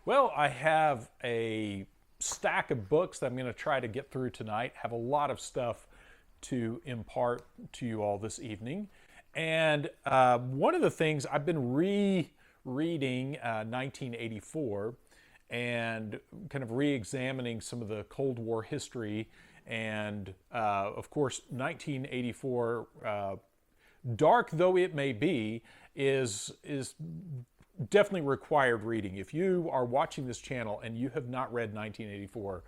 Well, I have a stack of books that I'm going to try to get through tonight. Have a lot of stuff to impart to you all this evening. And one of the things I've been rereading 1984 and kind of re-examining some of the Cold War history. And of course, 1984, dark though it may be, is definitely required reading. If you are watching this channel and you have not read 1984,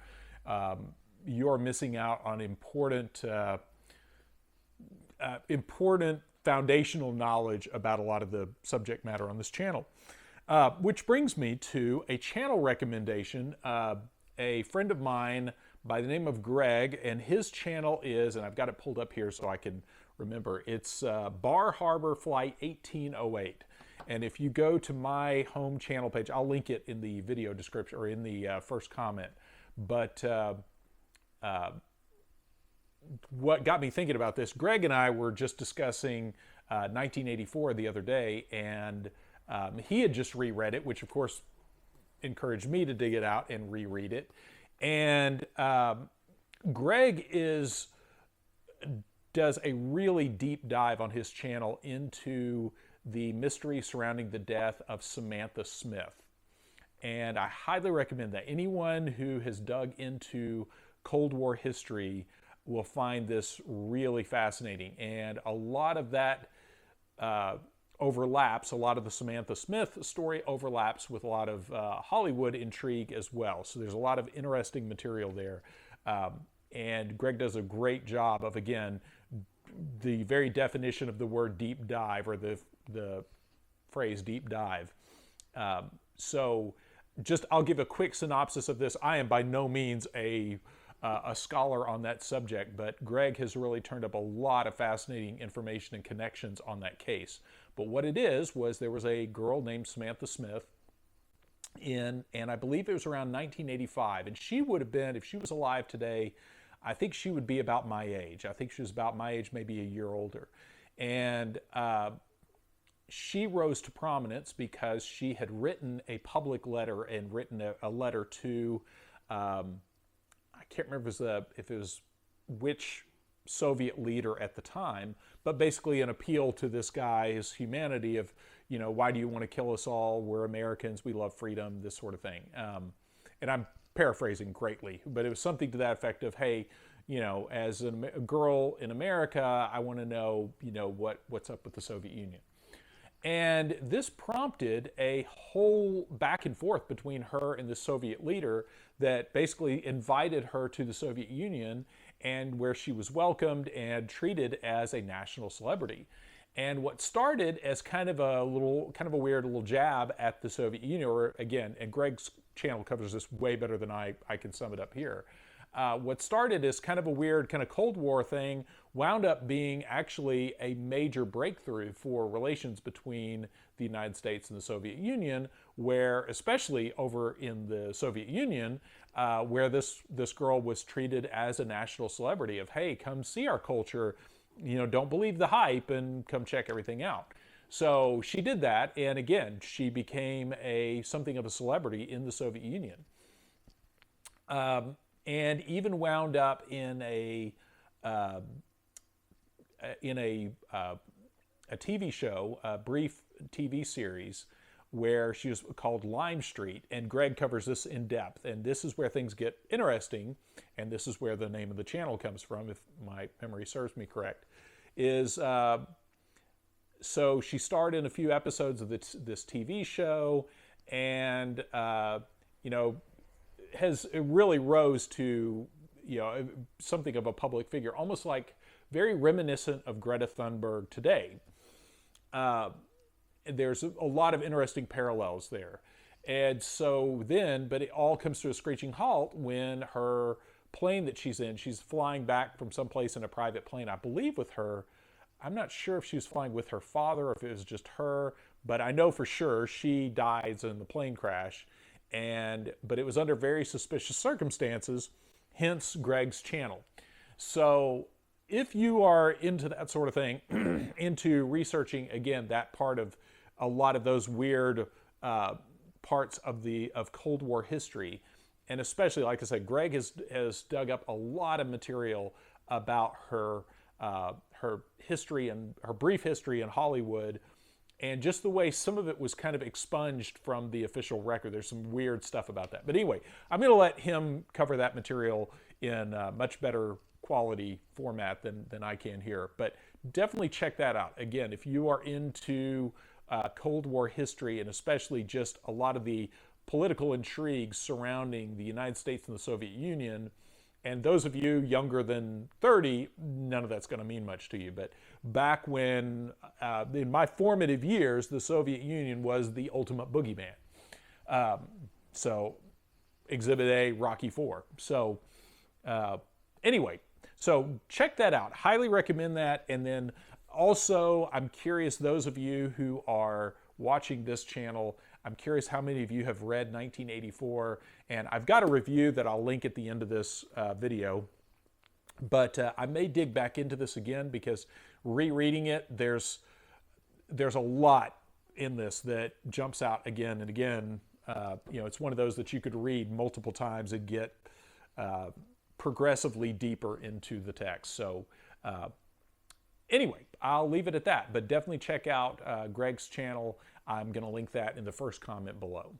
you're missing out on important foundational knowledge about a lot of the subject matter on this channel. Which brings me to a channel recommendation. A friend of mine by the name of Greg, and his channel is, and I've got it pulled up here so I can remember, it's Bar Harbor Flight 1808. And if you go to my home channel page, I'll link it in the video description or in the first comment. But what got me thinking about this, Greg and I were just discussing 1984 the other day, and he had just reread it, which of course encouraged me to dig it out and reread it. And Greg does a really deep dive on his channel into the mystery surrounding the death of Samantha Smith. And I highly recommend that. Anyone who has dug into Cold War history will find this really fascinating. And a lot of that overlaps, a lot of the Samantha Smith story overlaps with a lot of Hollywood intrigue as well. So there's a lot of interesting material there. And Greg does a great job of, again, the very definition of the word deep dive, or the phrase deep dive. So just, I'll give a quick synopsis of this. I am by no means a scholar on that subject, but Greg has really turned up a lot of fascinating information and connections on that case. But what it is was there was a girl named Samantha Smith and I believe it was around 1985, and she would have been, if she was alive today, I think she would be about my age. I think she was about my age, maybe a year older. And she rose to prominence because she had written a public letter and written a letter to, I can't remember if it was which Soviet leader at the time, but basically an appeal to this guy's humanity of, you know, why do you want to kill us all? We're Americans, we love freedom, this sort of thing. And I'm paraphrasing greatly, but it was something to that effect of, hey, you know, as a girl in America, I want to know, you know, what's up with the Soviet Union. And this prompted a whole back and forth between her and the Soviet leader that basically invited her to the Soviet Union, and where she was welcomed and treated as a national celebrity. And what started as kind of a weird little jab at the Soviet Union, or again, and Greg's channel covers this way better than I can sum it up here. What started as kind of a weird kind of Cold War thing wound up being actually a major breakthrough for relations between the United States and the Soviet Union, where, especially over in the Soviet Union, where this girl was treated as a national celebrity of, hey, come see our culture, you know, don't believe the hype and come check everything out. So she did that, and again, she became something of a celebrity in the Soviet Union. And even wound up in a TV show, a brief TV series, where she was called Lime Street, and Greg covers this in depth. And this is where things get interesting, and this is where the name of the channel comes from, if my memory serves me correct. So she starred in a few episodes of this TV show, and you know, it really rose to, you know, something of a public figure, almost like very reminiscent of Greta Thunberg today. There's a lot of interesting parallels there. And so then, but it all comes to a screeching halt when her plane that she's flying back from someplace in a private plane, I believe with her, I'm not sure if she was flying with her father or if it was just her, but I know for sure she dies in the plane crash. But it was under very suspicious circumstances, hence Greg's channel. So if you are into that sort of thing, into researching, again, that part of a lot of those weird parts of Cold War history, and especially, like I said, Greg has dug up a lot of material about her her history and her brief history in Hollywood, and just the way some of it was kind of expunged from the official record. There's some weird stuff about that. But anyway, I'm going to let him cover that material in much better quality format than I can here. But definitely check that out. Again, if you are into Cold War history, and especially just a lot of the political intrigues surrounding the United States and the Soviet Union, and those of you younger than 30, none of that's going to mean much to you. But back when, in my formative years, the Soviet Union was the ultimate boogeyman. So, Exhibit A, Rocky IV. So, anyway, so check that out. Highly recommend that. And then also, I'm curious, those of you who are watching this channel, I'm curious how many of you have read 1984, and I've got a review that I'll link at the end of this video, but I may dig back into this again because rereading it, there's a lot in this that jumps out again and again. It's one of those that you could read multiple times and get progressively deeper into the text. So anyway, I'll leave it at that, but definitely check out Greg's channel. I'm going to link that in the first comment below.